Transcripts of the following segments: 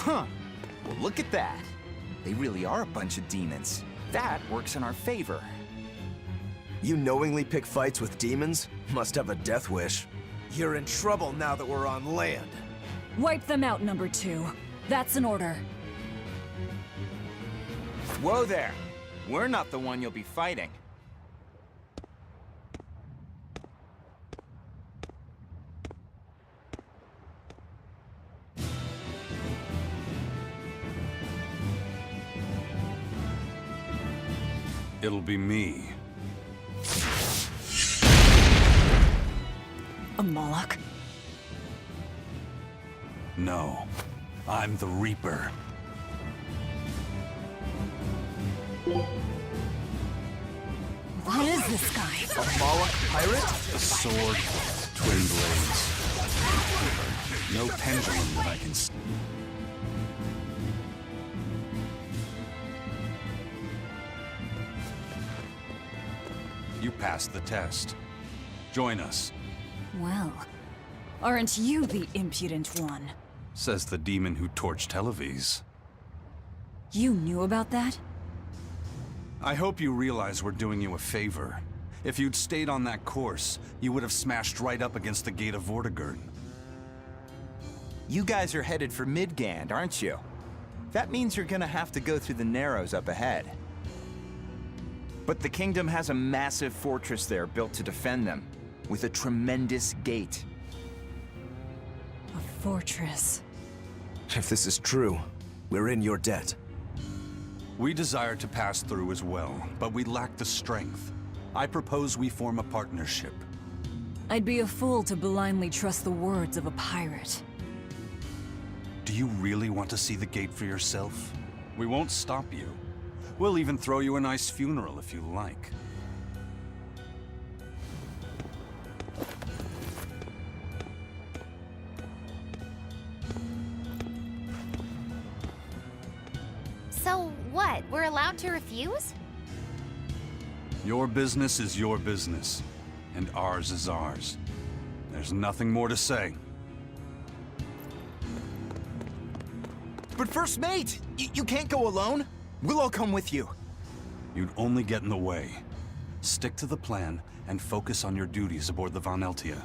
Huh. Well, look at that. They really are a bunch of demons. That works in our favor. You knowingly pick fights with demons? Must have a death wish. You're in trouble now that we're on land. Wipe them out, number 2. That's an order. Whoa there. We're not the one you'll be fighting. It'll be me. A Moloch? No, I'm the Reaper. What is this guy? A Moloch pirate? A sword, twin blades. No pendulum that I can see. You passed the test. Join us, Well, aren't you the impudent one? says the demon who torched Televes. You knew about that? I hope you realize we're doing you a favor. If you'd stayed on that course, you would have smashed right up against the gate of Vortigern. You guys are headed for Midgand, aren't you? That means you're gonna have to go through the Narrows up ahead. But the kingdom has a massive fortress there built to defend them, with a tremendous gate. A fortress. If this is true, we're in your debt. We desire to pass through as well, but we lack the strength. I propose we form a partnership. I'd be a fool to blindly trust the words of a pirate. Do you really want to see the gate for yourself? We won't stop you. We'll even throw you a nice funeral if you like. So what? We're allowed to refuse? Your business is your business, and ours is ours. There's nothing more to say. But First Mate, you can't go alone. We'll all come with you. You'd only get in the way. Stick to the plan and focus on your duties aboard the Von Eltia.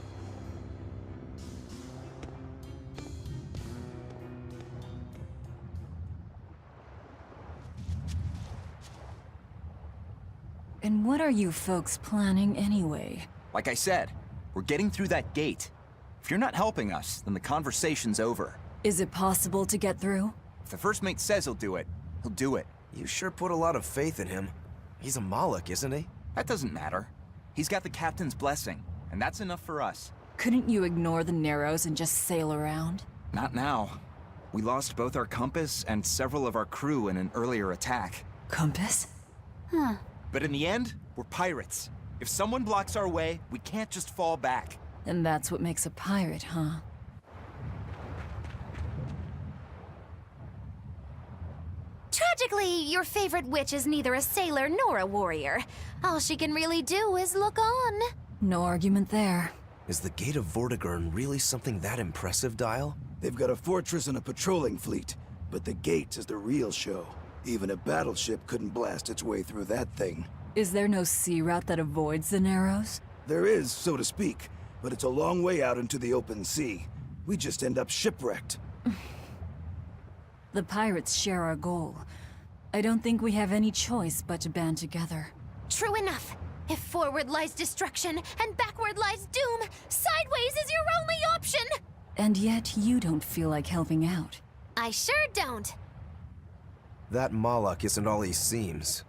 And what are you folks planning anyway? Like I said, we're getting through that gate. If you're not helping us, then the conversation's over. Is it possible to get through? If the First Mate says he'll do it, he'll do it. You sure put a lot of faith in him. He's a Moloch, isn't he? That doesn't matter. He's got the captain's blessing, and that's enough for us. Couldn't you ignore the Narrows and just sail around? Not now. We lost both our compass and several of our crew in an earlier attack. Compass? Huh. But in the end, we're pirates. If someone blocks our way, we can't just fall back. And that's what makes a pirate, huh? Tragically, your favorite witch is neither a sailor nor a warrior. All she can really do is look on. No argument there. Is the Gate of Vortigern really something that impressive, Dial? They've got a fortress and a patrolling fleet, but the gate is the real show. Even a battleship couldn't blast its way through that thing. Is there no sea route that avoids the Narrows? There is, so to speak, but it's a long way out into the open sea. We just end up shipwrecked. The pirates share our goal. I don't think we have any choice but to band together. True enough. If forward lies destruction and backward lies doom, sideways is your only option! And yet you don't feel like helping out. I sure don't. That Moloch isn't all he seems.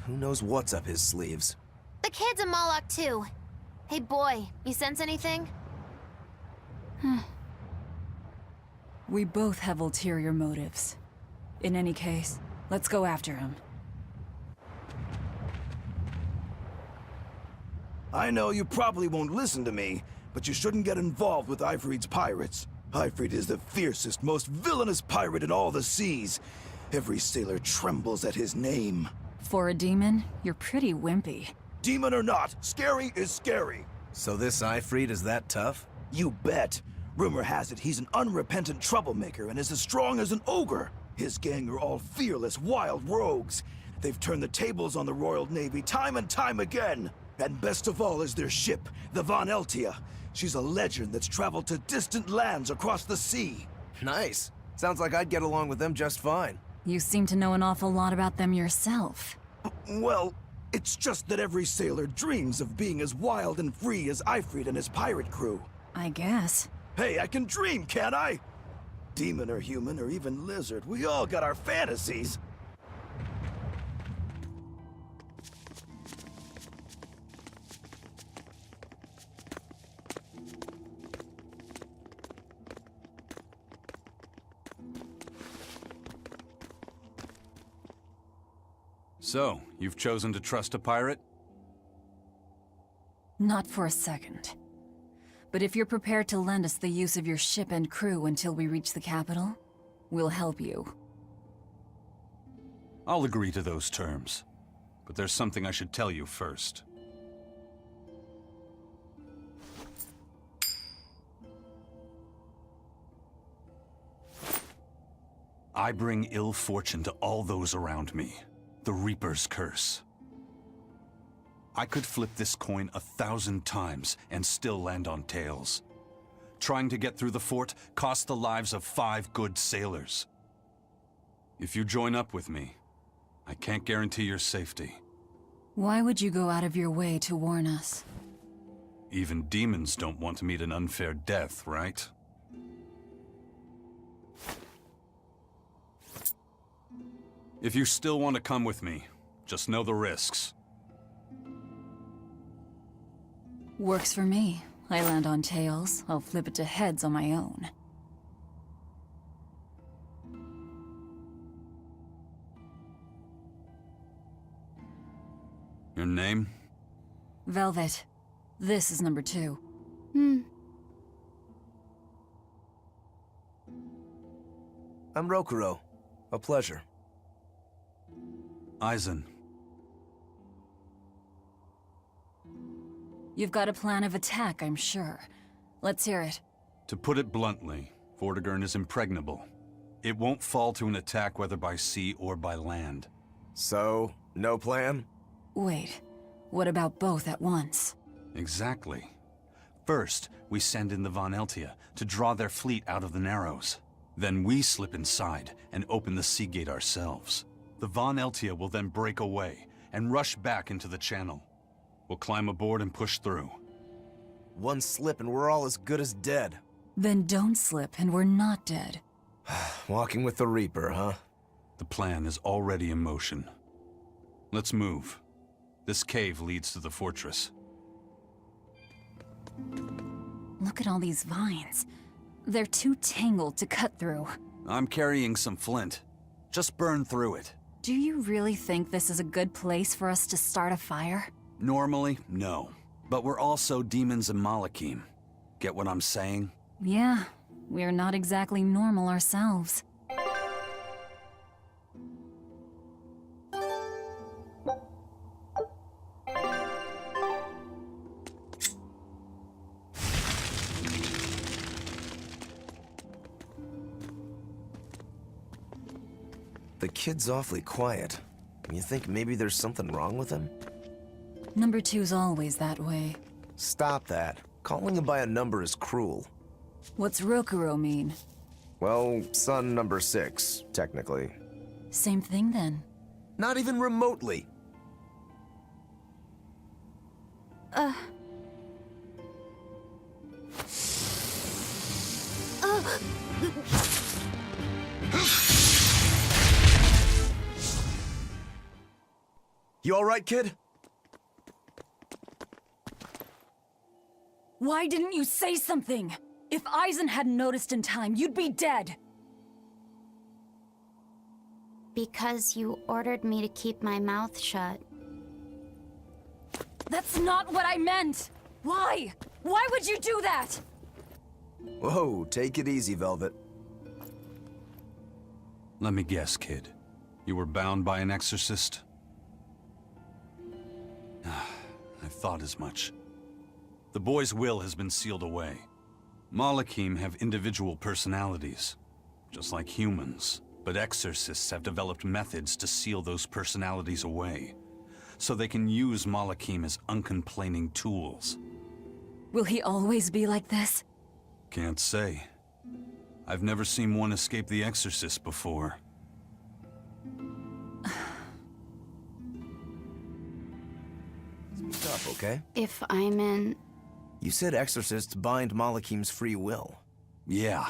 Who knows what's up his sleeves? The kid's a Moloch too. Hey boy, you sense anything? We both have ulterior motives. In any case, let's go after him. I know you probably won't listen to me, but you shouldn't get involved with Ifrit's pirates. Ifrit is the fiercest, most villainous pirate in all the seas. Every sailor trembles at his name. For a demon, you're pretty wimpy. Demon or not, scary is scary. So this Ifrit is that tough? You bet. Rumor has it he's an unrepentant troublemaker and is as strong as an ogre. His gang are all fearless, wild rogues. They've turned the tables on the Royal Navy time and time again. And best of all is their ship, the Von Eltia. She's a legend that's traveled to distant lands across the sea. Nice. Sounds like I'd get along with them just fine. You seem to know an awful lot about them yourself. Well, it's just that every sailor dreams of being as wild and free as Ifrit and his pirate crew. I guess. Hey, I can dream, can't I? Demon or human or even lizard, we all got our fantasies. So, you've chosen to trust a pirate? Not for a second. But if you're prepared to lend us the use of your ship and crew until we reach the capital, we'll help you. I'll agree to those terms. But there's something I should tell you first. I bring ill fortune to all those around me. The Reaper's curse. I could flip this coin 1,000 times and still land on tails. Trying to get through the fort cost the lives of 5 good sailors. If you join up with me, I can't guarantee your safety. Why would you go out of your way to warn us? Even demons don't want to meet an unfair death, right? If you still want to come with me, just know the risks. Works for me. I land on tails, I'll flip it to heads on my own. Your name? Velvet. This is number 2. I'm Rokuro. A pleasure. Aizen. You've got a plan of attack, I'm sure. Let's hear it. To put it bluntly, Vortigern is impregnable. It won't fall to an attack whether by sea or by land. So, no plan? Wait, what about both at once? Exactly. First, we send in the Von Eltia to draw their fleet out of the Narrows. Then we slip inside and open the sea gate ourselves. The Von Eltia will then break away and rush back into the channel. We'll climb aboard and push through. One slip and we're all as good as dead. Then don't slip and we're not dead. Walking with the Reaper, huh? The plan is already in motion. Let's move. This cave leads to the fortress. Look at all these vines. They're too tangled to cut through. I'm carrying some flint. Just burn through it. Do you really think this is a good place for us to start a fire? Normally, no. But we're also demons and Malakim. Get what I'm saying? Yeah, we're not exactly normal ourselves. The kid's awfully quiet. You think maybe there's something wrong with him? Number 2's always that way. Stop that. Calling him by a number is cruel. What's Rokuro mean? Well, son number 6, technically. Same thing then. Not even remotely. You all right, kid? Why didn't you say something? If Aizen hadn't noticed in time, you'd be dead. Because you ordered me to keep my mouth shut. That's not what I meant! Why? Why would you do that? Whoa, take it easy, Velvet. Let me guess, kid. You were bound by an exorcist? I thought as much. The boy's will has been sealed away. Malachim have individual personalities, just like humans. But exorcists have developed methods to seal those personalities away, so they can use Malachim as uncomplaining tools. Will he always be like this? Can't say. I've never seen one escape the exorcist before. Speak up, okay? If I'm in... You said exorcists bind Malachim's free will. Yeah.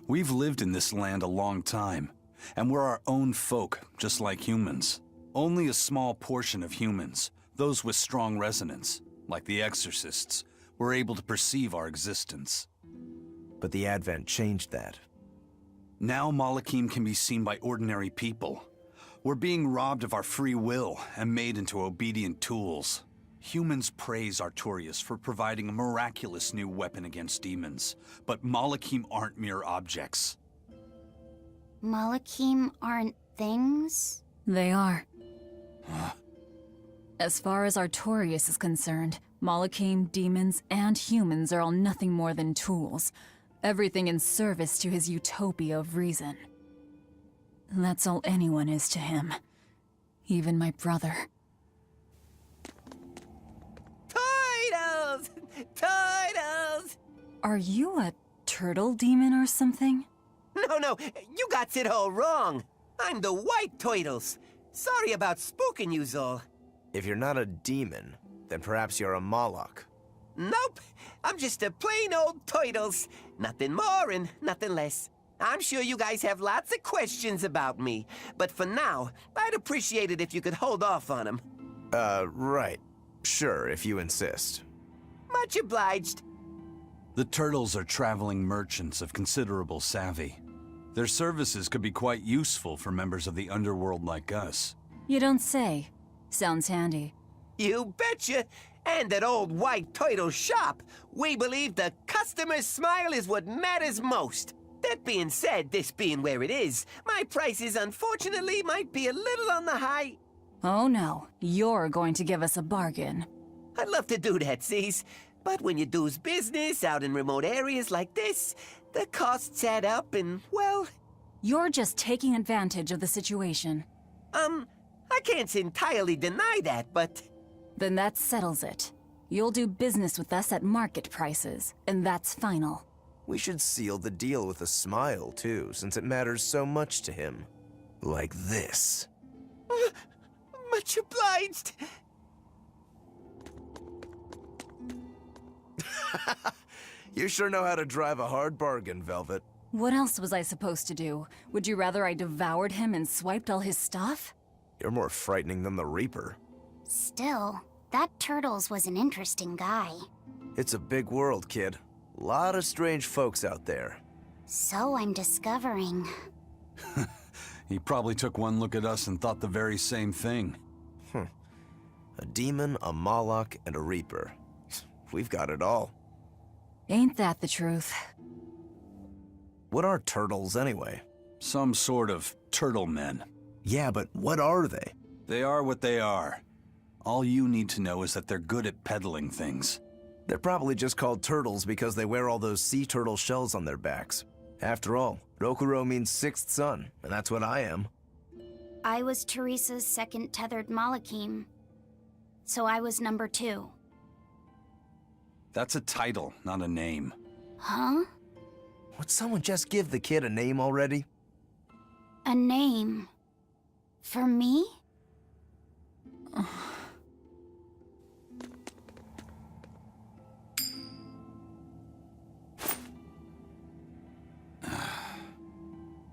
We've lived in this land a long time, and we're our own folk, just like humans. Only a small portion of humans, those with strong resonance, like the exorcists, were able to perceive our existence. But the Advent changed that. Now Malachim can be seen by ordinary people. We're being robbed of our free will and made into obedient tools. Humans praise Artorias for providing a miraculous new weapon against demons, but Malachim aren't mere objects. Malachim aren't things? They are. As far as Artorias is concerned, Malachim, demons, and humans are all nothing more than tools. Everything in service to his utopia of reason. That's all anyone is to him. Even my brother. Turtles! Turtles! Are you a turtle demon or something? No, you got it all wrong. I'm the White Turtles. Sorry about spooking you, Zol. If you're not a demon, then perhaps you're a Malach. Nope, I'm just a plain old Turtles. Nothing more and nothing less. I'm sure you guys have lots of questions about me, but for now, I'd appreciate it if you could hold off on them. Right. Sure, if you insist. Much obliged. The turtles are traveling merchants of considerable savvy. Their services could be quite useful for members of the underworld like us. You don't say. Sounds handy. You betcha. And at old White Turtle shop, we believe the customer's smile is what matters most. That being said, this being where it is, my prices unfortunately might be a little on the high. Oh no, you're going to give us a bargain. I'd love to do that, Cease. But when you do's business out in remote areas like this, the costs add up and, well... You're just taking advantage of the situation. I can't entirely deny that, but... Then that settles it. You'll do business with us at market prices, and that's final. We should seal the deal with a smile, too, since it matters so much to him. Like this. Much obliged. You sure know how to drive a hard bargain, Velvet. What else was I supposed to do? Would you rather I devoured him and swiped all his stuff? You're more frightening than the Reaper. Still, that Turtles was an interesting guy. It's a big world, kid. Lot of strange folks out there. So I'm discovering. He probably took one look at us and thought the very same thing. A demon, a Malach, and a Reaper. We've got it all. Ain't that the truth? What are turtles, anyway? Some sort of turtle men. Yeah, but what are they? They are what they are. All you need to know is that they're good at peddling things. They're probably just called turtles because they wear all those sea turtle shells on their backs. After all, Rokuro means sixth son, and that's what I am. I was Teresa's second tethered Malachim. So I was number 2. That's a title, not a name. Huh? Would someone just give the kid a name already? A name. For me?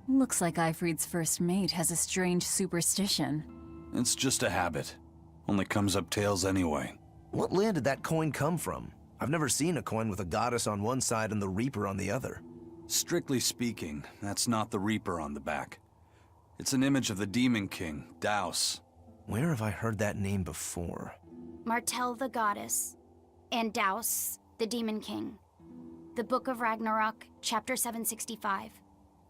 Looks like Ifrid's first mate has a strange superstition. It's just a habit. Only comes up tails anyway. What land did that coin come from? I've never seen a coin with a goddess on one side and the Reaper on the other. Strictly speaking, that's not the Reaper on the back. It's an image of the Demon King, Daus. Where have I heard that name before? Martel the goddess. And Daus, the demon king. The Book of Ragnarok, chapter 765.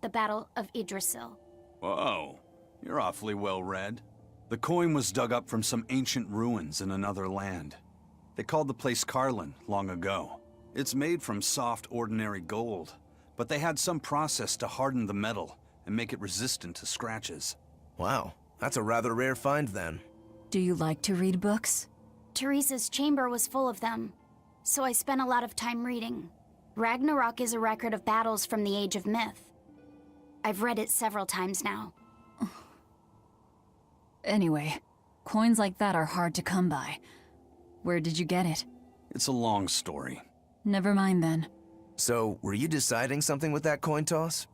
The Battle of Yggdrasil. Whoa, you're awfully well read. The coin was dug up from some ancient ruins in another land. They called the place Carlin long ago. It's made from soft, ordinary gold, but they had some process to harden the metal and make it resistant to scratches. Wow, that's a rather rare find then. Do you like to read books? Teresa's chamber was full of them, so I spent a lot of time reading. Ragnarok is a record of battles from the Age of Myth. I've read it several times now. Anyway, coins like that are hard to come by. Where did you get it? It's a long story. Never mind then. So, were you deciding something with that coin toss?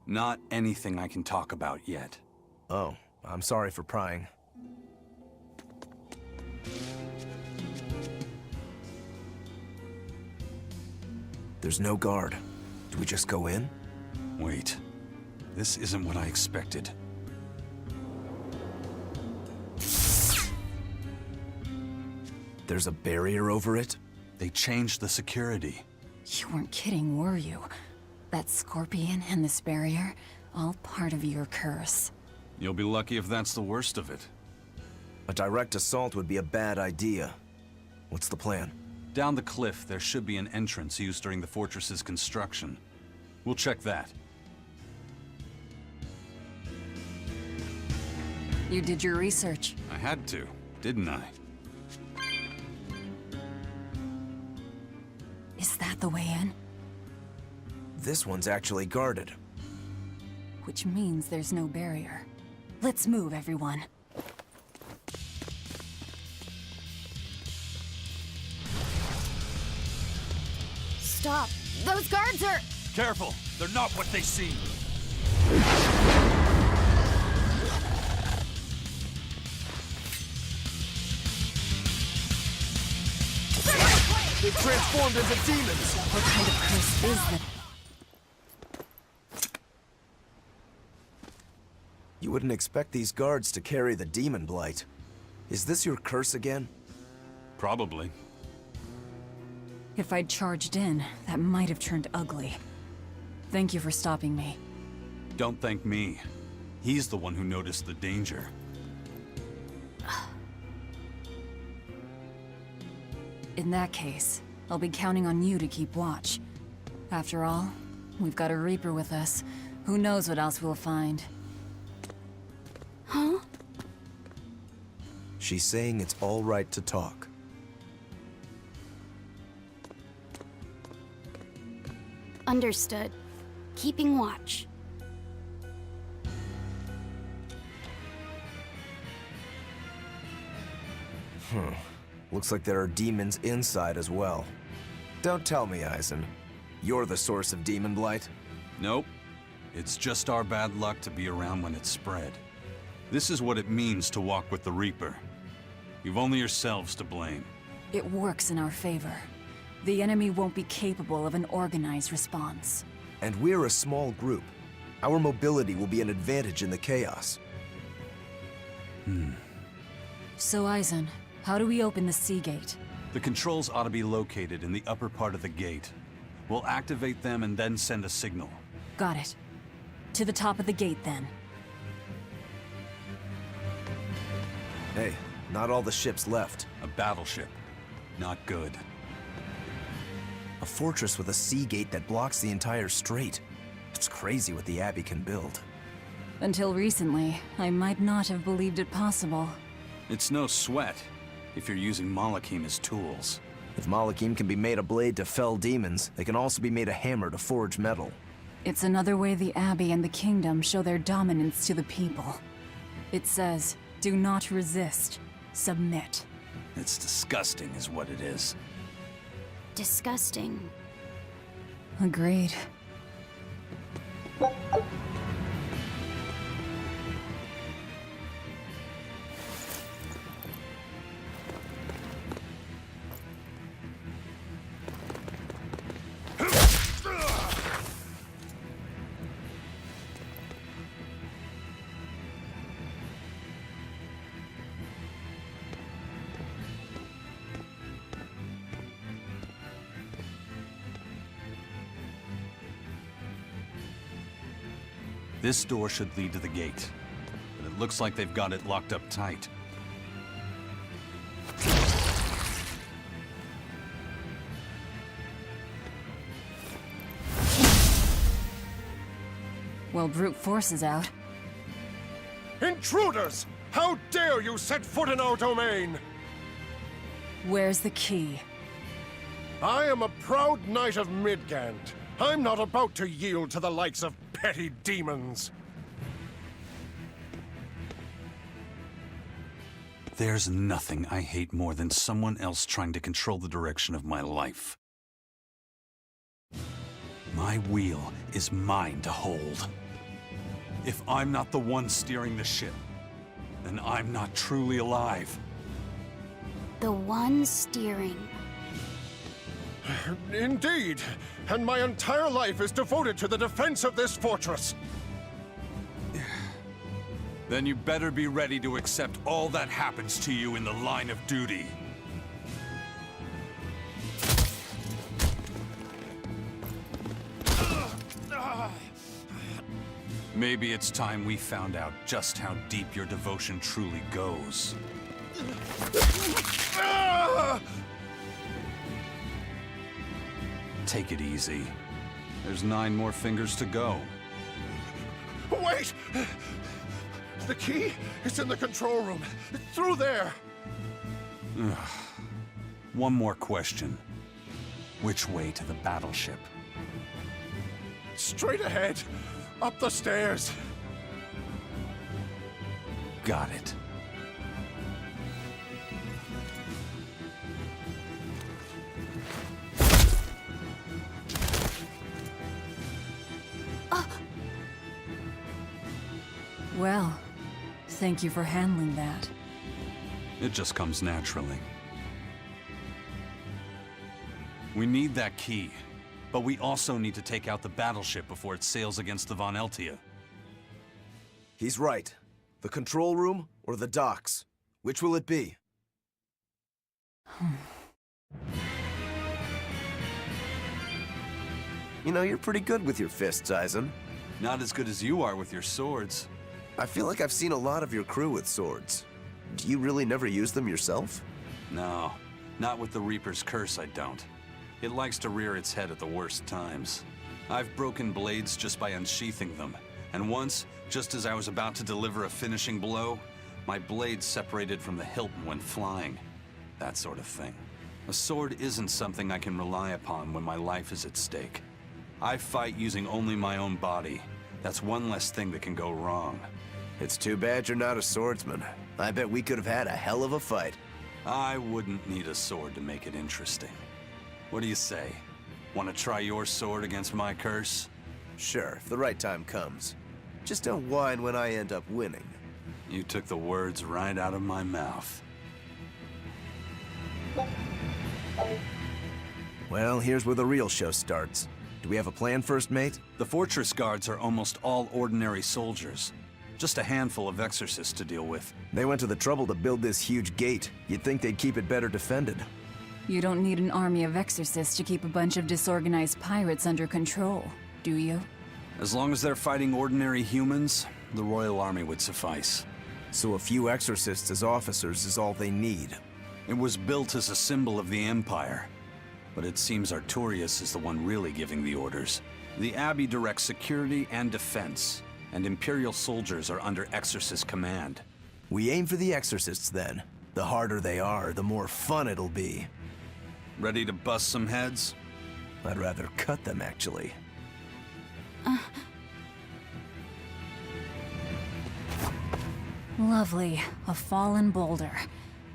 Not anything I can talk about yet. Oh, I'm sorry for prying. There's no guard. Do we just go in? Wait. This isn't what I expected. There's a barrier over it? They changed the security. You weren't kidding, were you? That scorpion and this barrier, all part of your curse. You'll be lucky if that's the worst of it. A direct assault would be a bad idea. What's the plan? Down the cliff, there should be an entrance used during the fortress's construction. We'll check that. You did your research. I had to, didn't I? Is that the way in? This one's actually guarded. Which means there's no barrier. Let's move, everyone. Stop! Those guards are... Careful! They're not what they seem! They transformed into demons! What kind of curse is that? You wouldn't expect these guards to carry the demon blight. Is this your curse again? Probably. If I'd charged in, that might have turned ugly. Thank you for stopping me. Don't thank me. He's the one who noticed the danger. In that case, I'll be counting on you to keep watch. After all, we've got a Reaper with us. Who knows what else we'll find. Huh? She's saying it's all right to talk. Understood. Keeping watch. Looks like there are demons inside as well. Don't tell me, Eisen. You're the source of demon blight? Nope. It's just our bad luck to be around when it's spread. This is what it means to walk with the Reaper. You've only yourselves to blame. It works in our favor. The enemy won't be capable of an organized response. And we're a small group. Our mobility will be an advantage in the chaos. So, Eisen, how do we open the sea gate? The controls ought to be located in the upper part of the gate. We'll activate them and then send a signal. Got it. To the top of the gate, then. Hey, not all the ships left. A battleship. Not good. A fortress with a sea gate that blocks the entire strait. It's crazy what the Abbey can build. Until recently, I might not have believed it possible. It's no sweat, if you're using Malakim as tools. If Malakim can be made a blade to fell demons, they can also be made a hammer to forge metal. It's another way the Abbey and the Kingdom show their dominance to the people. It says, do not resist, submit. It's disgusting is what it is. Disgusting. Agreed. This door should lead to the gate, but it looks like they've got it locked up tight. Well, brute force is out. Intruders! How dare you set foot in our domain? Where's the key? I am a proud knight of Midgand. I'm not about to yield to the likes of petty demons. There's nothing I hate more than someone else trying to control the direction of my life. My wheel is mine to hold. If I'm not the one steering the ship, then I'm not truly alive. The one steering. Indeed, and my entire life is devoted to the defense of this fortress. Then you better be ready to accept all that happens to you in the line of duty. Maybe it's time we found out just how deep your devotion truly goes. Take it easy. There's 9 more fingers to go. Wait! The key is in the control room. Through there. One more question. Which way to the battleship? Straight ahead. Up the stairs. Got it. Well, thank you for handling that. It just comes naturally. We need that key, but we also need to take out the battleship before it sails against the Von Eltia. He's right. The control room or the docks? Which will it be? You know, you're pretty good with your fists, Eisen. Not as good as you are with your swords. I feel like I've seen a lot of your crew with swords. Do you really never use them yourself? No, not with the Reaper's curse, I don't. It likes to rear its head at the worst times. I've broken blades just by unsheathing them, and once, just as I was about to deliver a finishing blow, my blade separated from the hilt and went flying. That sort of thing. A sword isn't something I can rely upon when my life is at stake. I fight using only my own body. That's one less thing that can go wrong. It's too bad you're not a swordsman. I bet we could have had a hell of a fight. I wouldn't need a sword to make it interesting. What do you say? Want to try your sword against my curse? Sure, if the right time comes. Just don't whine when I end up winning. You took the words right out of my mouth. Well, here's where the real show starts. Do we have a plan, First Mate? The fortress guards are almost all ordinary soldiers. Just a handful of exorcists to deal with. They went to the trouble to build this huge gate. You'd think they'd keep it better defended. You don't need an army of exorcists to keep a bunch of disorganized pirates under control, do you? As long as they're fighting ordinary humans, the Royal Army would suffice. So a few exorcists as officers is all they need. It was built as a symbol of the Empire. But it seems Artorias is the one really giving the orders. The Abbey directs security and defense, and Imperial soldiers are under Exorcist command. We aim for the exorcists then. The harder they are, the more fun it'll be. Ready to bust some heads? I'd rather cut them, actually. Lovely. A fallen boulder.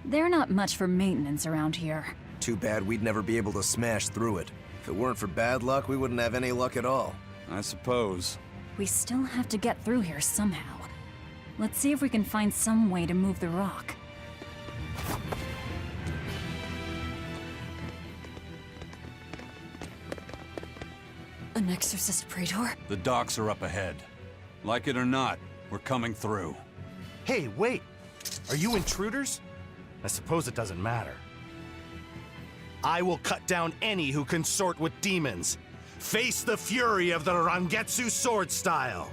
They're not much for maintenance around here. Too bad we'd never be able to smash through it. If it weren't for bad luck, we wouldn't have any luck at all. I suppose. We still have to get through here somehow. Let's see if we can find some way to move the rock. An exorcist praetor? The docks are up ahead. Like it or not, we're coming through. Hey, wait! Are you intruders? I suppose it doesn't matter. I will cut down any who consort with demons. Face the fury of the Rangetsu sword style!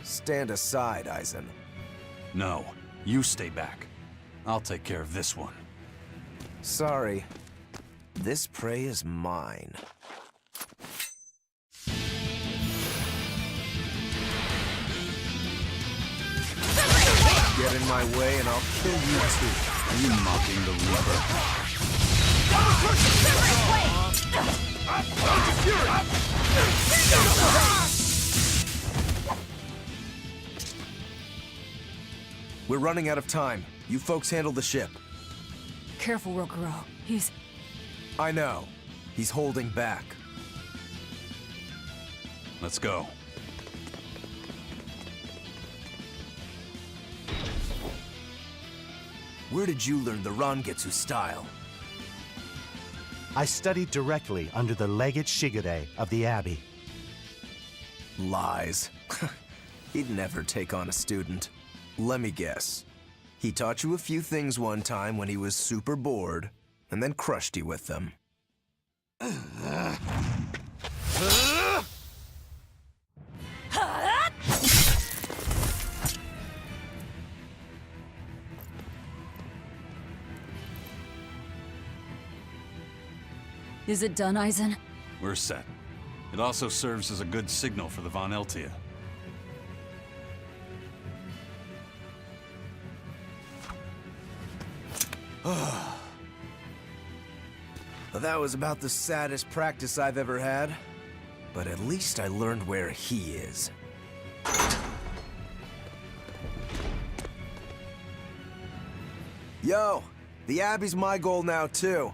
Stand aside, Eisen. No, you stay back. I'll take care of this one. Sorry. This prey is mine. Get in my way and I'll kill you too. Are you mocking the Reaper? We're running out of time. You folks handle the ship. Careful, Rokuro. He's... I know. He's holding back. Let's go. Where did you learn the Rangetsu style? I studied directly under the Legate Shigure of the Abbey. Lies. He'd never take on a student. Let me guess. He taught you a few things one time when he was super bored, and then crushed you with them. Is it done, Aizen? We're set. It also serves as a good signal for the Von Eltia. That was about the saddest practice I've ever had. But at least I learned where he is. Yo, the Abbey's my goal now too.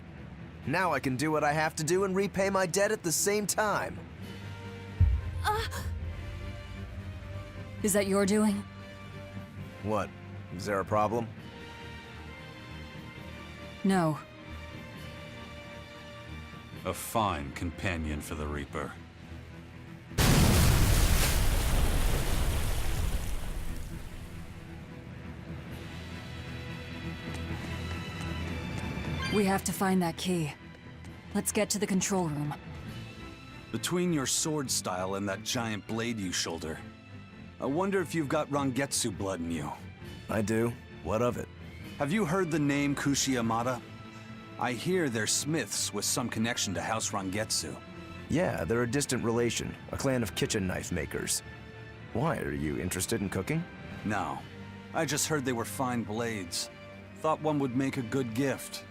Now I can do what I have to do and repay my debt at the same time. Is that your doing? What? Is there a problem? No. A fine companion for the Reaper. We have to find that key. Let's get to the control room. Between your sword style and that giant blade you shoulder, I wonder if you've got Rangetsu blood in you. I do. What of it? Have you heard the name Kushi-Yamada? I hear they're smiths with some connection to House Rangetsu. Yeah, they're a distant relation, a clan of kitchen knife makers. Why, are you interested in cooking? No. I just heard they were fine blades. Thought one would make a good gift.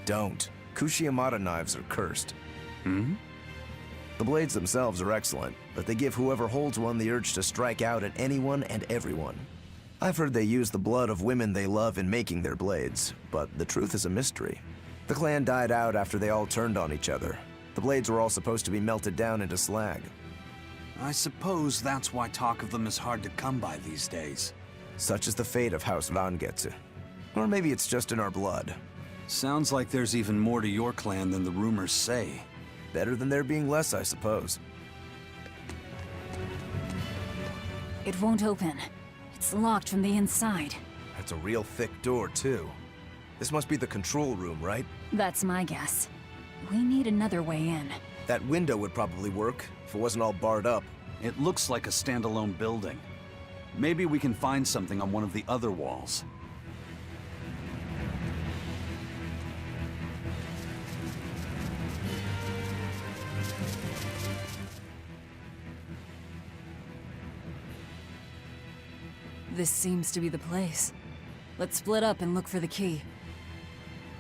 Don't. Kushi-Yamada knives are cursed. Hmm? The blades themselves are excellent, but they give whoever holds one the urge to strike out at anyone and everyone. I've heard they use the blood of women they love in making their blades, but the truth is a mystery. The clan died out after they all turned on each other. The blades were all supposed to be melted down into slag. I suppose that's why talk of them is hard to come by these days. Such is the fate of House Rangetsu. Or maybe it's just in our blood. Sounds like there's even more to your clan than the rumors say. Better than there being less, I suppose. It won't open. It's locked from the inside. That's a real thick door, too. This must be the control room, right? That's my guess. We need another way in. That window would probably work, if it wasn't all barred up. It looks like a standalone building. Maybe we can find something on one of the other walls. This seems to be the place. Let's split up and look for the key.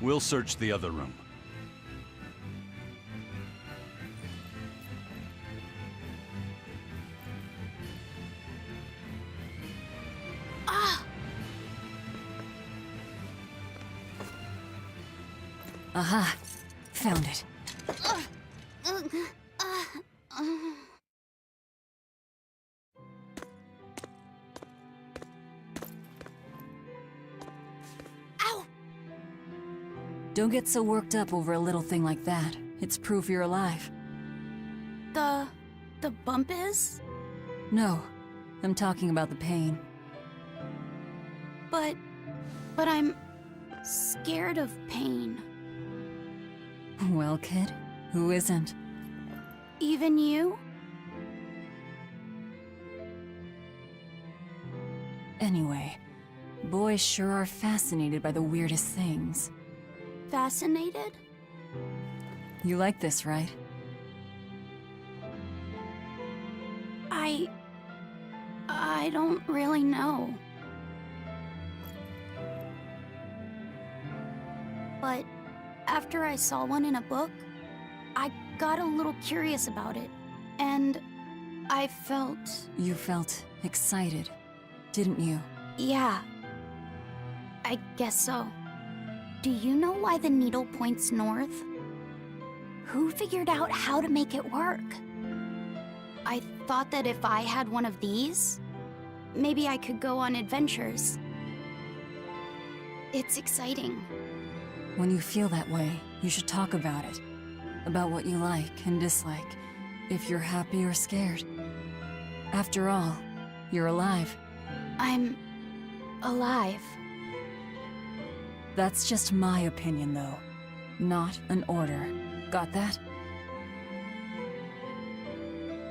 We'll search the other room. Aha! Found it. Ow! Don't get so worked up over a little thing like that. It's proof you're alive. The bump is? No, I'm talking about the pain. But I'm scared of pain. Well, kid, who isn't? Even you? Anyway, boys sure are fascinated by the weirdest things. Fascinated? You like this, right? I don't really know. but after I saw one in a book, I got a little curious about it, and I felt... You felt excited, didn't you? Yeah. I guess so. Do you know why the needle points north? Who figured out how to make it work? I thought that if I had one of these, maybe I could go on adventures. It's exciting. When you feel that way, you should talk about it. About what you like and dislike, if you're happy or scared. After all, you're alive. I'm... alive. That's just my opinion, though. Not an order. Got that?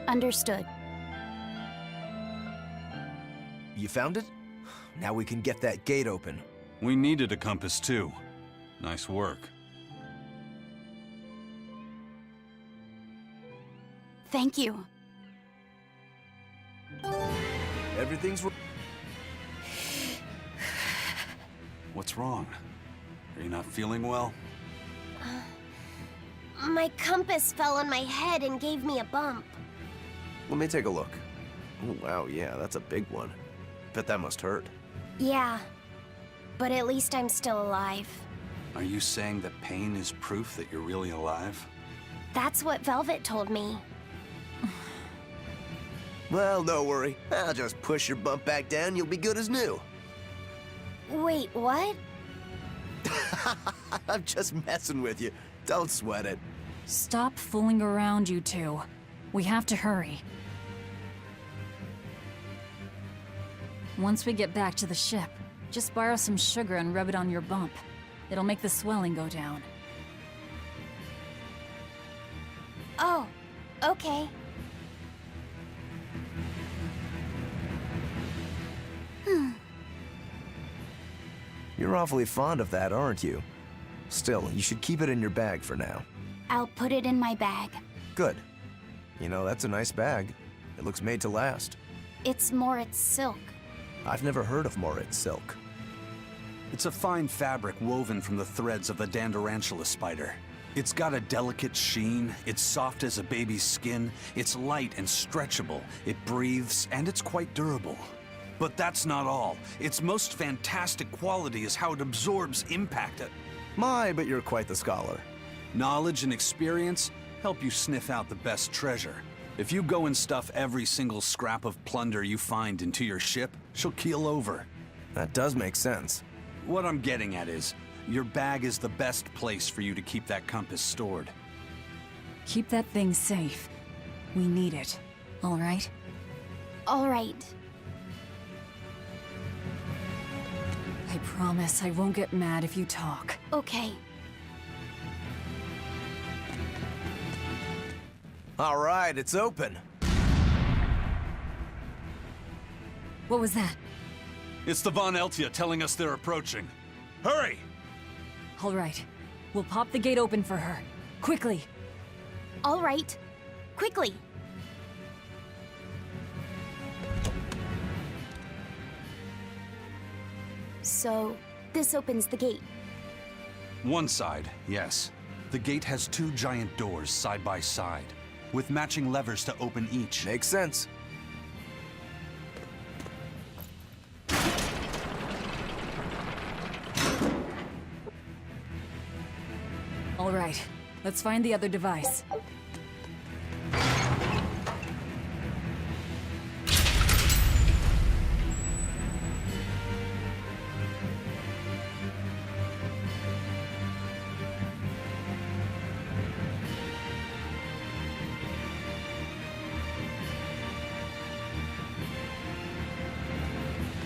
Understood. You found it? Now we can get that gate open. We needed a compass too. Nice work. Thank you. Everything's... What's wrong? Are you not feeling well? My compass fell on my head and gave me a bump. Let me take a look. Oh, wow, yeah, that's a big one. Bet that must hurt. Yeah, but at least I'm still alive. Are you saying that pain is proof that you're really alive? That's what Velvet told me. Well, don't worry. I'll just push your bump back down, you'll be good as new. Wait, what? I'm just messing with you. Don't sweat it. Stop fooling around, you two. We have to hurry. Once we get back to the ship, just borrow some sugar and rub it on your bump. It'll make the swelling go down. Oh, okay. You're awfully fond of that, aren't you? Still, you should keep it in your bag for now. I'll put it in my bag. Good. You know, that's a nice bag. It looks made to last. It's Moritz silk. I've never heard of Moritz silk. It's a fine fabric woven from the threads of the Dandarantula spider. It's got a delicate sheen, it's soft as a baby's skin, it's light and stretchable, it breathes, and it's quite durable. But that's not all. Its most fantastic quality is how it absorbs impact. My, but you're quite the scholar. Knowledge and experience help you sniff out the best treasure. If you go and stuff every single scrap of plunder you find into your ship, she'll keel over. That does make sense. What I'm getting at is, your bag is the best place for you to keep that compass stored. Keep that thing safe. We need it. All right? All right. I promise I won't get mad if you talk. Okay. All right, it's open. What was that? It's the Von Eltia telling us they're approaching. Hurry! All right. We'll pop the gate open for her. Quickly! All right. Quickly. So, this opens the gate. One side, yes. The gate has two giant doors side by side, with matching levers to open each. Makes sense. All right. Let's find the other device.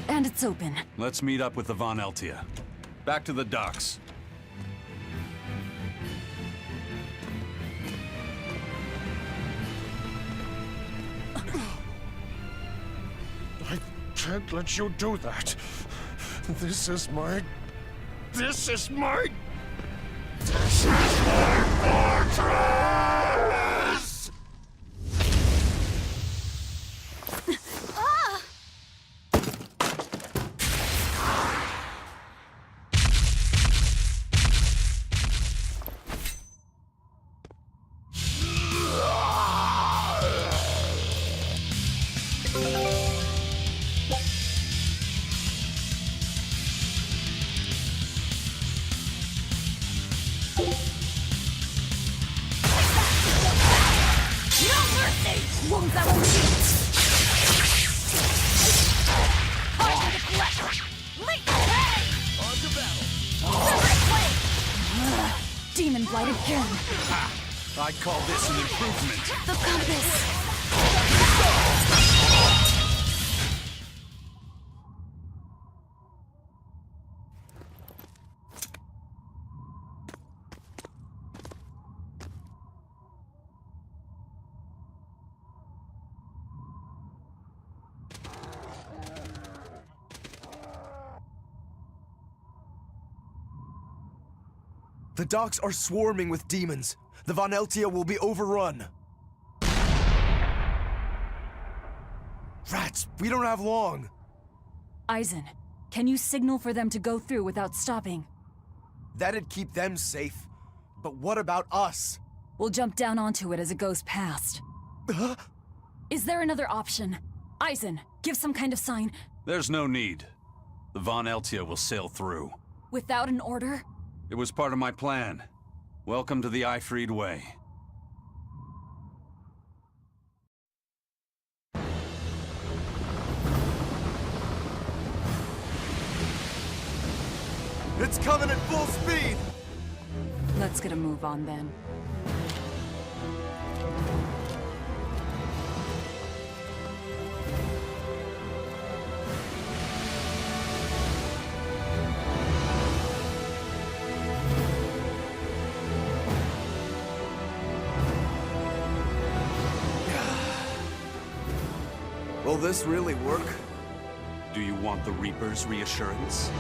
And it's open. Let's meet up with the Von Eltia. Back to the docks. I can't let you do that. This is my fortress! means I won't shoot. Hard to deflect. Late pay! On to battle. Separate blade! Demon blight again. Ha! I call this an improvement. The compass. The docks are swarming with demons. The Von Eltia will be overrun. Rats, we don't have long. Eisen, can you signal for them to go through without stopping? That'd keep them safe. But what about us? We'll jump down onto it as it goes past. Is there another option? Eisen, give some kind of sign. There's no need. The Von Eltia will sail through. Without an order? It was part of my plan. Welcome to the Ifried Way. It's coming at full speed! Let's get a move on then. Will this really work? Do you want the Reaper's reassurance?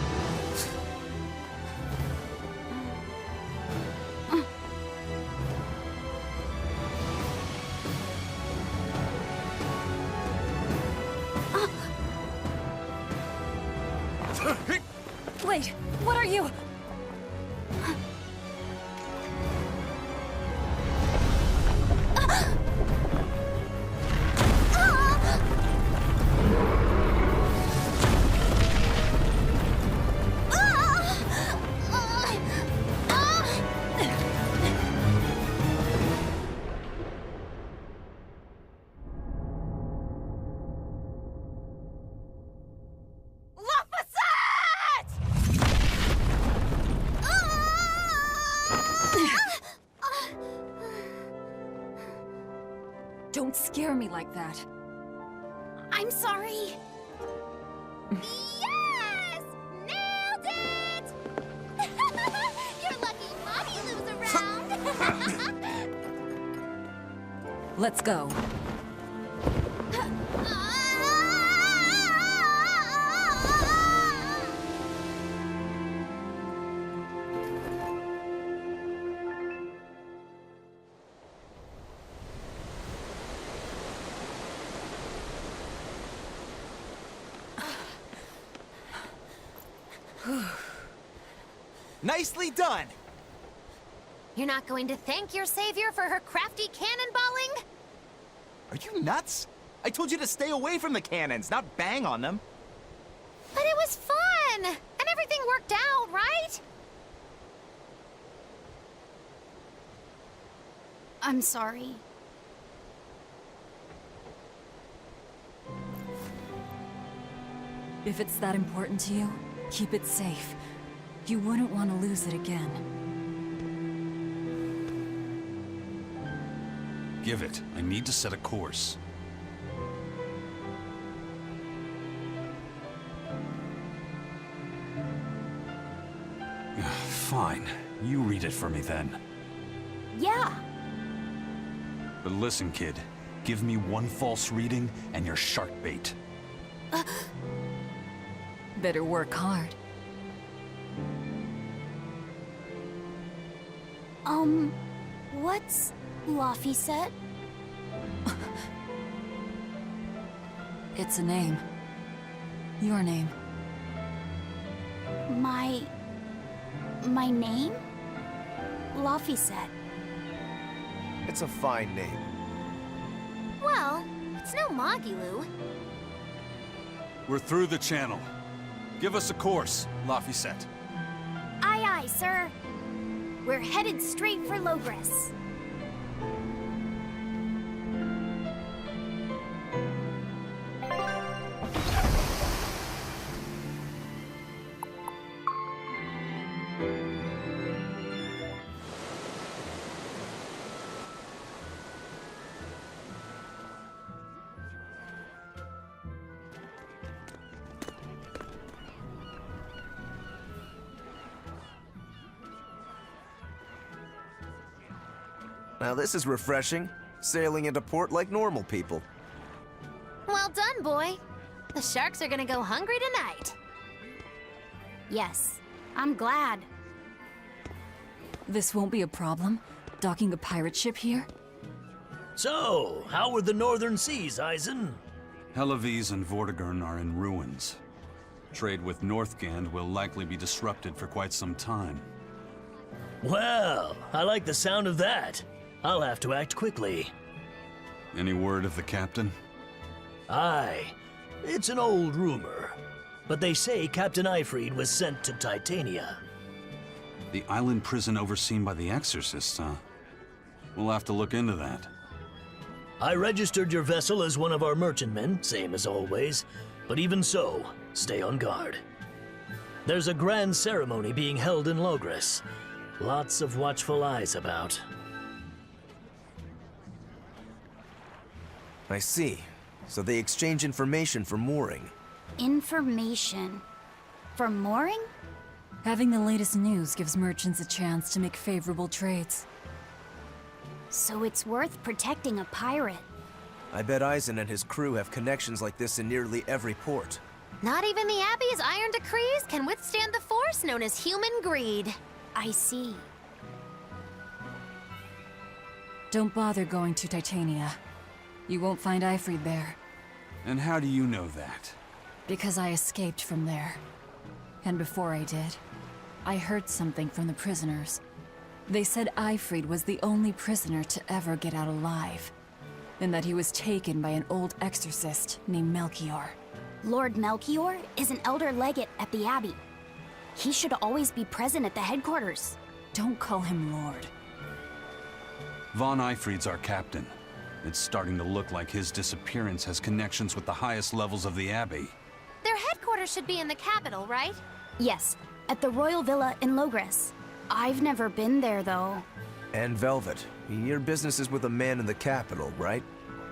Wait, what are you? Don't scare me like that. I'm sorry. Yes! Nailed it! You're lucky Mommy Lou's around. Let's go. Nicely done! You're not going to thank your savior for her crafty cannonballing? Are you nuts? I told you to stay away from the cannons, not bang on them. But it was fun! And everything worked out, right? I'm sorry. If it's that important to you, keep it safe. You wouldn't want to lose it again. Give it. I need to set a course. Fine. You read it for me then. Yeah. But listen, kid. Give me one false reading and you're shark bait. Better work hard. What's Laphicet? It's a name. Your name. My name? Laphicet. It's a fine name. Well, it's no Magilou. We're through the channel. Give us a course, Laphicet. Aye, aye, sir. We're headed straight for Logres. Now this is refreshing. Sailing into port like normal people. Well done, boy. The sharks are gonna go hungry tonight. Yes, I'm glad. This won't be a problem, docking a pirate ship here? So, how were the northern seas, Eisen? Helavis and Vortigern are in ruins. Trade with Northgand will likely be disrupted for quite some time. Well, I like the sound of that. I'll have to act quickly. Any word of the captain? Aye. It's an old rumor. But they say Captain Eifried was sent to Titania. The island prison overseen by the exorcists, huh? We'll have to look into that. I registered your vessel as one of our merchantmen, same as always. But even so, stay on guard. There's a grand ceremony being held in Logres. Lots of watchful eyes about. I see. So they exchange information for mooring. Information. For mooring? Having the latest news gives merchants a chance to make favorable trades. So it's worth protecting a pirate. I bet Eisen and his crew have connections like this in nearly every port. Not even the Abbey's iron decrees can withstand the force known as human greed. I see. Don't bother going to Titania. You won't find Eifried there, And how do you know that? because I escaped from there. And before I did, I heard something from the prisoners. They said Eifried was the only prisoner to ever get out alive, and that he was taken by an old exorcist named Melchior. Lord Melchior is an elder legate at the Abbey. He should always be present at the headquarters. Don't call him Lord. Von Eifried's our captain. It's starting to look like his disappearance has connections with the highest levels of the Abbey. Their headquarters should be in the capital, right? Yes, at the Royal Villa in Logres. I've never been there, though. And Velvet, your business is with a man in the capital, right?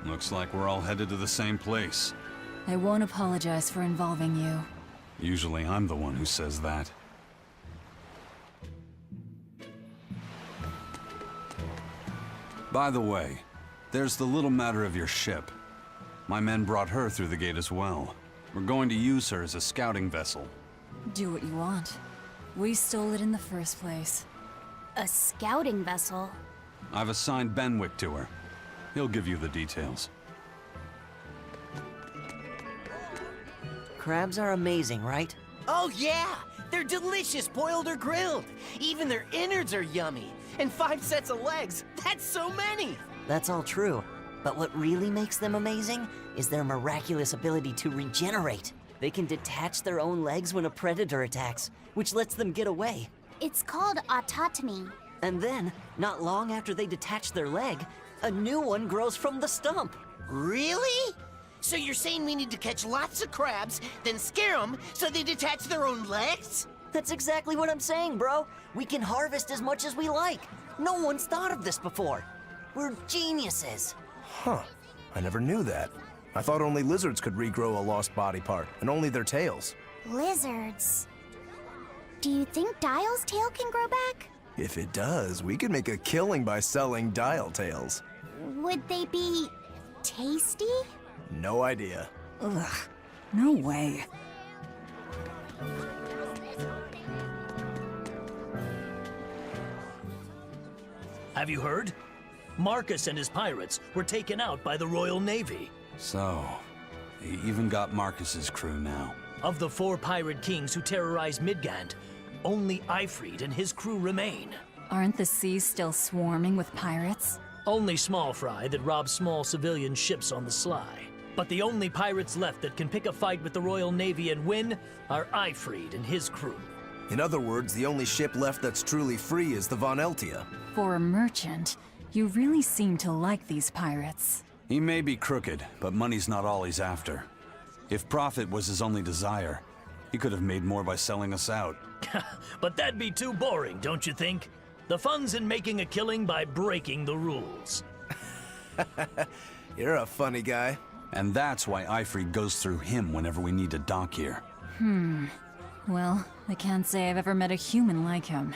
Looks like we're all headed to the same place. I won't apologize for involving you. Usually I'm the one who says that. By the way, there's the little matter of your ship. My men brought her through the gate as well. We're going to use her as a scouting vessel. Do what you want. We stole it in the first place. A scouting vessel. I've assigned Benwick to her. He'll give you the details. Crabs are amazing, right? Oh, yeah! They're delicious, boiled or grilled. Even their innards are yummy. And 5 sets of legs. That's so many! That's all true. But what really makes them amazing is their miraculous ability to regenerate. They can detach their own legs when a predator attacks, which lets them get away. It's called autotomy. And then, not long after they detach their leg, a new one grows from the stump. Really? So you're saying we need to catch lots of crabs, then scare them so they detach their own legs? That's exactly what I'm saying, bro. We can harvest as much as we like. No one's thought of this before. We're geniuses. Huh. I never knew that. I thought only lizards could regrow a lost body part, and only their tails. Lizards. Do you think Dial's tail can grow back? If it does, we could make a killing by selling dial tails. Would they be tasty? No idea. Ugh, no way. Have you heard? Marcus and his pirates were taken out by the Royal Navy. So, he even got Marcus's crew now. Of the 4 pirate kings who terrorized Midgand, only Eifried and his crew remain. Aren't the seas still swarming with pirates? Only small fry that rob small civilian ships on the sly. But the only pirates left that can pick a fight with the Royal Navy and win are Eifried and his crew. In other words, the only ship left that's truly free is the Von Eltia. For a merchant, you really seem to like these pirates. He may be crooked, but money's not all he's after. If profit was his only desire, he could have made more by selling us out. But that'd be too boring, don't you think? The fun's in making a killing by breaking the rules. You're a funny guy. And that's why Eifried goes through him whenever we need to dock here. Well, I can't say I've ever met a human like him.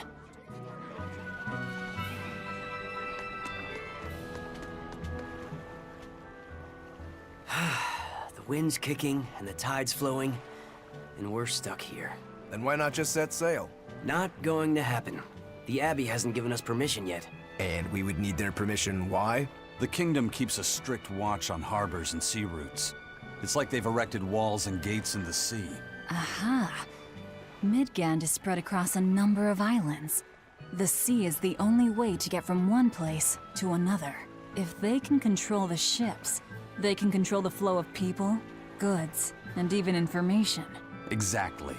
wind's kicking and the tide's flowing, and we're stuck here. Then why not just set sail? Not going to happen. The Abbey hasn't given us permission yet. And we would need their permission, why? The kingdom keeps a strict watch on harbors and sea routes. It's like they've erected walls and gates in the sea. Aha! Midgand is spread across a number of islands. The sea is the only way to get from one place to another. If they can control the ships, they can control the flow of people, goods, and even information. Exactly.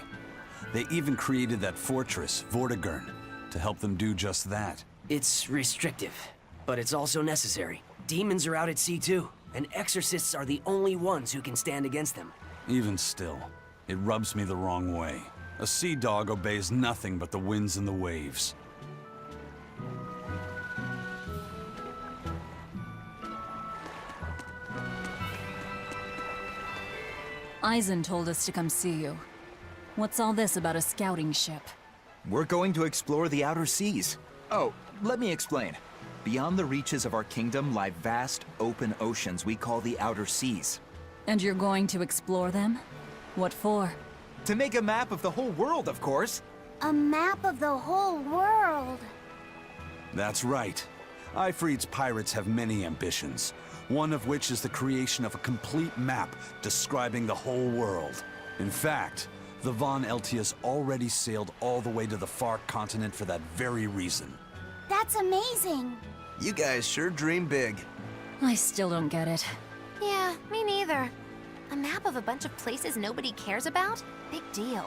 They even created that fortress, Vortigern, to help them do just that. It's restrictive, but it's also necessary. Demons are out at sea too, and exorcists are the only ones who can stand against them. Even still, it rubs me the wrong way. A sea dog obeys nothing but the winds and the waves. Eisen told us to come see you. What's all this about a scouting ship? We're going to explore the outer seas. Oh, let me explain. Beyond the reaches of our kingdom lie vast, open oceans we call the outer seas. And you're going to explore them? What for? To make a map of the whole world, of course. A map of the whole world. That's right. Ifrid's pirates have many ambitions, one of which is the creation of a complete map describing the whole world. In fact, the Von Eltias already sailed all the way to the far continent for that very reason. That's amazing. You guys sure dream big. I still don't get it. Yeah, me neither. A map of a bunch of places nobody cares about? Big deal.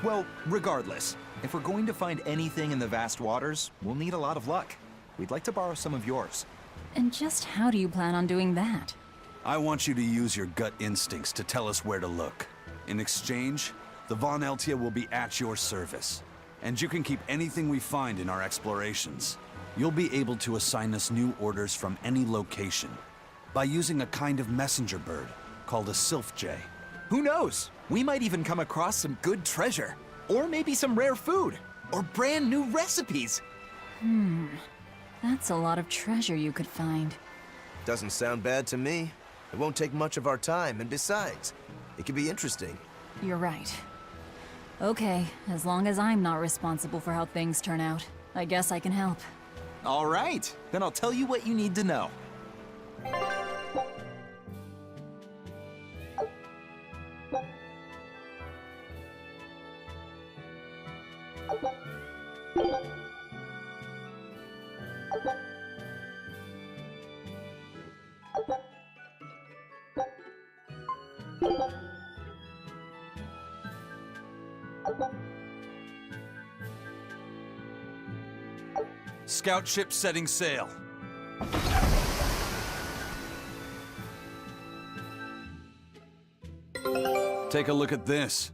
Well, regardless, if we're going to find anything in the vast waters, we'll need a lot of luck. We'd like to borrow some of yours. And just how do you plan on doing that? I want you to use your gut instincts to tell us where to look. In exchange, the Von Eltia will be at your service. And you can keep anything we find in our explorations. You'll be able to assign us new orders from any location by using a kind of messenger bird called a sylph jay. Who knows? We might even come across some good treasure. Or maybe some rare food. Or brand new recipes. That's a lot of treasure you could find. Doesn't sound bad to me. It won't take much of our time, and besides, it could be interesting. You're right. Okay, as long as I'm not responsible for how things turn out, I guess I can help. All right, then I'll tell you what you need to know. Scout ship setting sail. Take a look at this.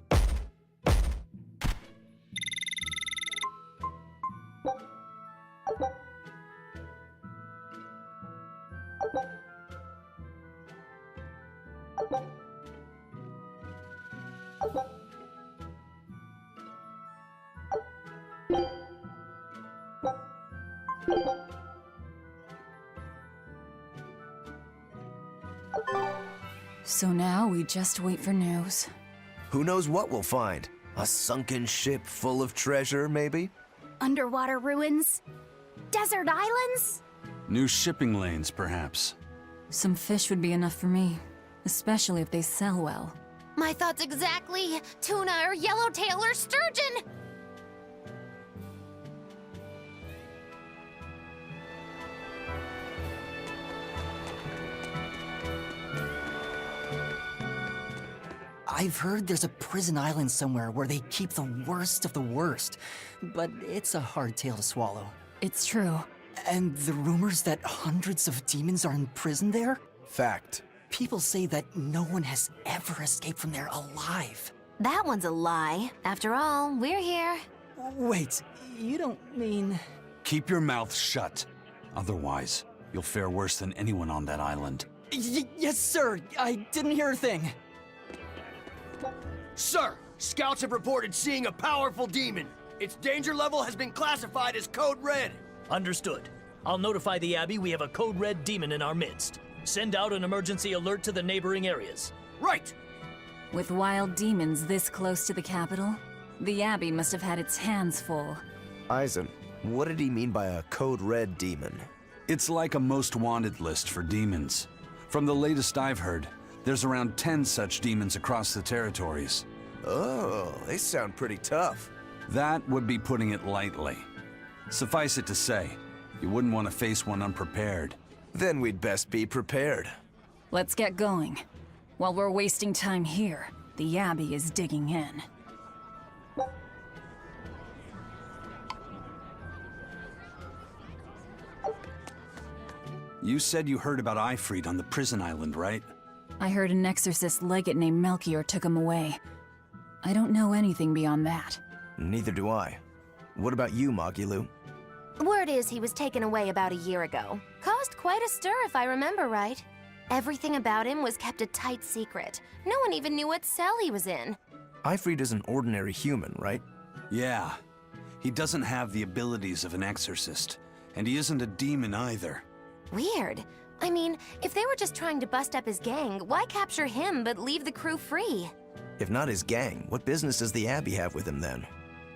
So now we just wait for news. Who knows what we'll find? A sunken ship full of treasure, maybe? Underwater ruins? Desert islands? New shipping lanes, perhaps. Some fish would be enough for me, especially if they sell well. My thoughts exactly. Tuna or yellowtail or sturgeon. I've heard there's a prison island somewhere where they keep the worst of the worst, but it's a hard tale to swallow. It's true. And the rumors that hundreds of demons are imprisoned there? Fact. People say that no one has ever escaped from there alive. That one's a lie. After all, we're here. Wait, you don't mean... Keep your mouth shut. Otherwise, you'll fare worse than anyone on that island. Yes, sir. I didn't hear a thing. Sir, scouts have reported seeing a powerful demon. Its danger level has been classified as Code Red. Understood. I'll notify the Abbey we have a Code Red demon in our midst. Send out an emergency alert to the neighboring areas. Right! With wild demons this close to the capital, the Abbey must have had its hands full. Eisen, what did he mean by a Code Red demon? It's like a most wanted list for demons. From the latest I've heard, there's around 10 such demons across the territories. Oh, they sound pretty tough. That would be putting it lightly. Suffice it to say, you wouldn't want to face one unprepared. Then we'd best be prepared. Let's get going. While we're wasting time here, the Abbey is digging in. You said you heard about Ifrit on the prison island, right? I heard an exorcist legate named Melchior took him away. I don't know anything beyond that. Neither do I. What about you, Magilu? Word is he was taken away about a year ago. Caused quite a stir, if I remember right. Everything about him was kept a tight secret. No one even knew what cell he was in. Ifrit is an ordinary human, right? Yeah. He doesn't have the abilities of an exorcist, and he isn't a demon either. Weird. I mean, if they were just trying to bust up his gang, why capture him but leave the crew free? If not his gang, what business does the Abbey have with him then?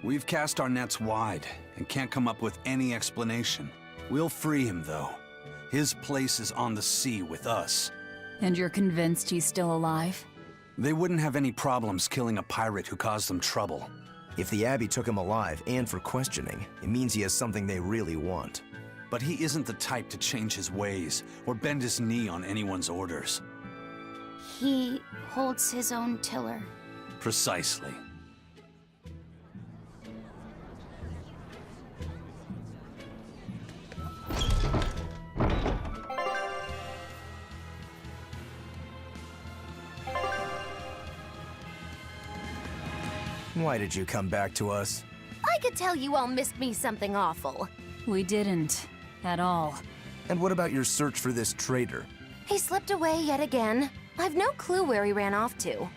We've cast our nets wide and can't come up with any explanation. We'll free him, though. His place is on the sea with us. And you're convinced he's still alive? They wouldn't have any problems killing a pirate who caused them trouble. If the Abbey took him alive and for questioning, it means he has something they really want. But he isn't the type to change his ways or bend his knee on anyone's orders. He holds his own tiller. Precisely. Why did you come back to us? I could tell you all missed me something awful. We didn't. At all. And what about your search for this traitor? He slipped away yet again. I've no clue where he ran off to.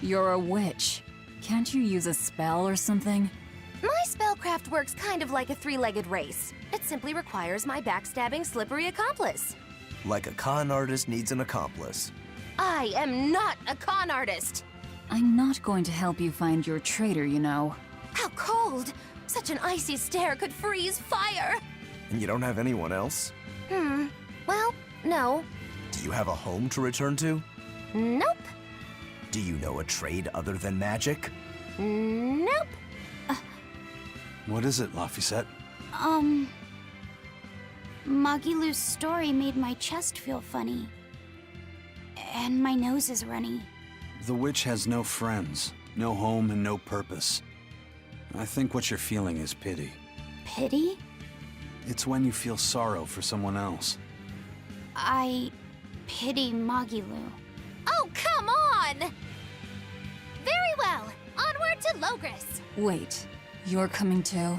You're a witch. Can't you use a spell or something? My spellcraft works kind of like a three-legged race. It simply requires my backstabbing, slippery accomplice. Like a con artist needs an accomplice. I am not a con artist! I'm not going to help you find your traitor, you know. How cold! Such an icy stare could freeze fire! And you don't have anyone else? Well, no. Do you have a home to return to? Nope. Do you know a trade other than magic? Nope. What is it, Laphicet? Magilu's story made my chest feel funny. And my nose is runny. The witch has no friends, no home, and no purpose. I think what you're feeling is pity. Pity? It's when you feel sorrow for someone else. I pity Magilu. Oh, come on! Very well. Onward to Logris. Wait, you're coming too?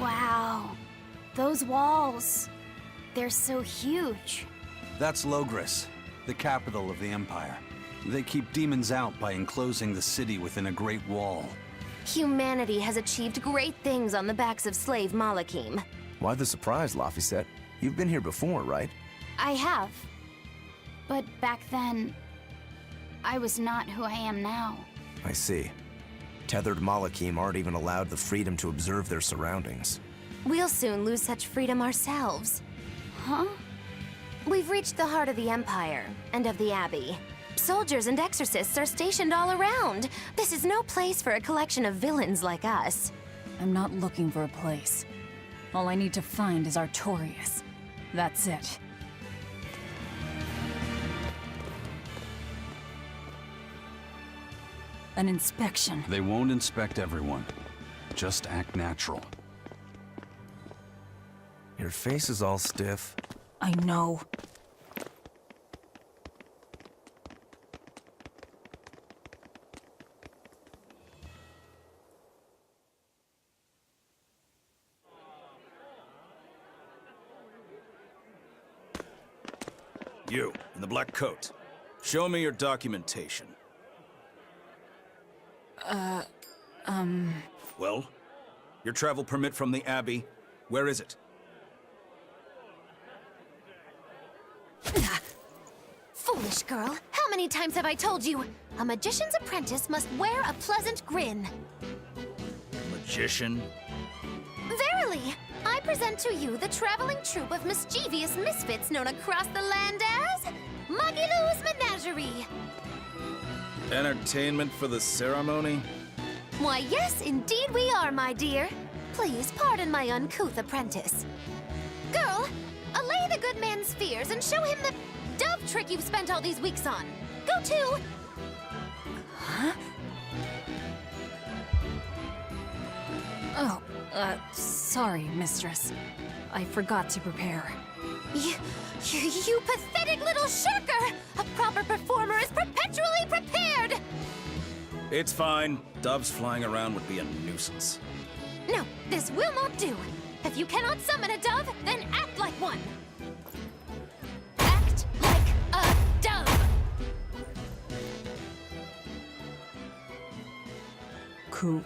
Wow. Those walls. They're so huge. That's Logris, the capital of the Empire. They keep demons out by enclosing the city within a great wall. Humanity has achieved great things on the backs of slave Malakim. Why the surprise, Laphicet? You've been here before, right? I have. But back then, I was not who I am now. I see. Tethered Malakim aren't even allowed the freedom to observe their surroundings. We'll soon lose such freedom ourselves. Huh? We've reached the heart of the Empire, and of the Abbey. Soldiers and exorcists are stationed all around. This is no place for a collection of villains like us. I'm not looking for a place. All I need to find is Artorias. That's it. An inspection. They won't inspect everyone. Just act natural. Your face is all stiff. I know. You, in the black coat. Show me your documentation. Well? Your travel permit from the Abbey, where is it? Foolish girl. How many times have I told you? A magician's apprentice must wear a pleasant grin. Magician? Verily, I present to you the traveling troupe of mischievous misfits known across the land as Magilou's Menagerie. Entertainment for the ceremony? Why, yes, indeed we are, my dear. Please pardon my uncouth apprentice. Girl, allay the good man's fears and show him the dove trick you've spent all these weeks on. Go to... Huh? Oh, sorry, mistress. I forgot to prepare. You pathetic little shirker! A proper performer is perpetually prepared! It's fine. Doves flying around would be a nuisance. No, this will not do. If you cannot summon a dove, then act like one. Act like a dove! Coo.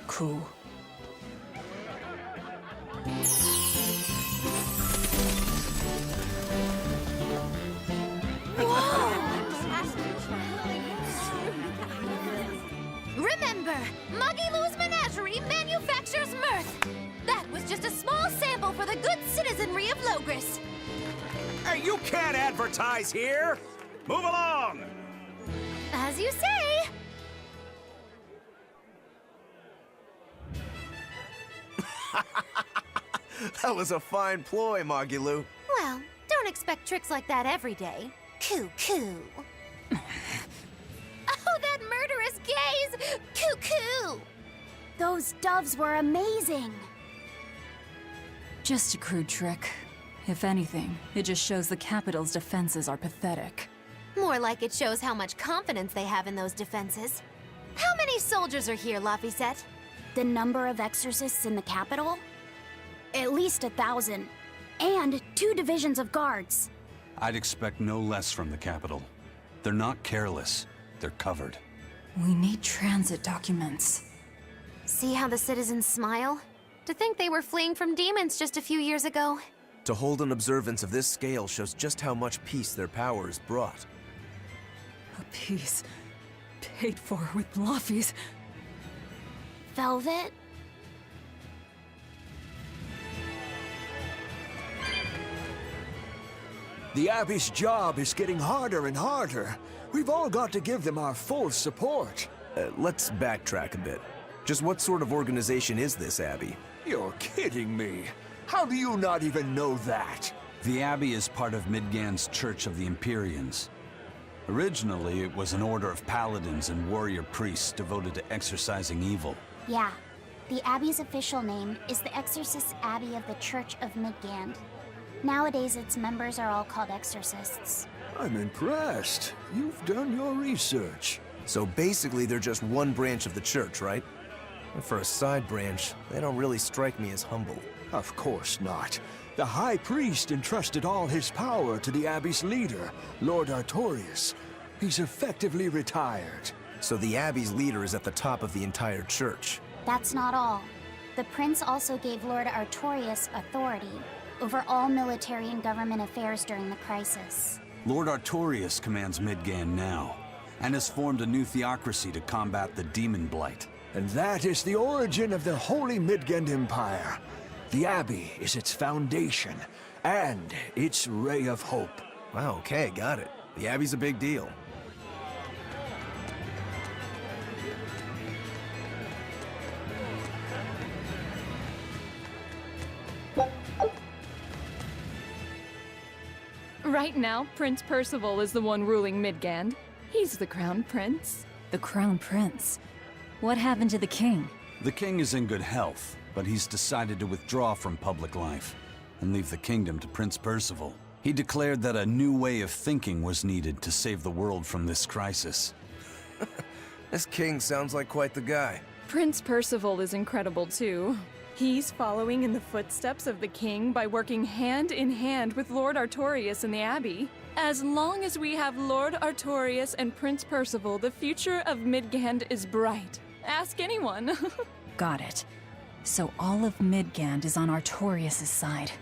Remember, Magilou's Menagerie manufactures mirth. That was just a small sample for the good citizenry of Logris. Hey, you can't advertise here! Move along! As you say. That was a fine ploy, Magilou. Well, don't expect tricks like that every day. Coo. Oh, that murderous gaze! Coo. Those doves were amazing. Just a crude trick. If anything, it just shows the capital's defenses are pathetic. More like it shows how much confidence they have in those defenses. How many soldiers are here, Laphicette? The number of exorcists in the capital? At least 1,000. And 2 divisions of guards. I'd expect no less from the capital. They're not careless. They're covered. We need transit documents. See how the citizens smile? To think they were fleeing from demons just a few years ago. To hold an observance of this scale shows just how much peace their power has brought. A peace paid for with Laffy's. Velvet? The Abbey's job is getting harder and harder. We've all got to give them our full support. Let's backtrack a bit. Just what sort of organization is this Abbey? You're kidding me. How do you not even know that? The Abbey is part of Midgand's Church of the Empyreans. Originally, it was an order of paladins and warrior priests devoted to exorcising evil. Yeah. The Abbey's official name is the Exorcist Abbey of the Church of Midgand. Nowadays, its members are all called exorcists. I'm impressed. You've done your research. So basically, they're just one branch of the church, right? And for a side branch, they don't really strike me as humble. Of course not. The High Priest entrusted all his power to the Abbey's leader, Lord Artorius. He's effectively retired. So the Abbey's leader is at the top of the entire church. That's not all. The prince also gave Lord Artorius authority over all military and government affairs during the crisis. Lord Artorius commands Midgand now, and has formed a new theocracy to combat the demon blight. And that is the origin of the Holy Midgand Empire. The Abbey is its foundation, and its ray of hope. Wow, okay, got it. The Abbey's a big deal. Right now, Prince Percival is the one ruling Midgand. He's the Crown Prince. The Crown Prince? What happened to the king? The king is in good health, but he's decided to withdraw from public life and leave the kingdom to Prince Percival. He declared that a new way of thinking was needed to save the world from this crisis. This king sounds like quite the guy. Prince Percival is incredible too. He's following in the footsteps of the king by working hand in hand with Lord Artorius in the Abbey. As long as we have Lord Artorius and Prince Percival, the future of Midgand is bright. Ask anyone. Got it. So all of Midgand is on Artorius' side.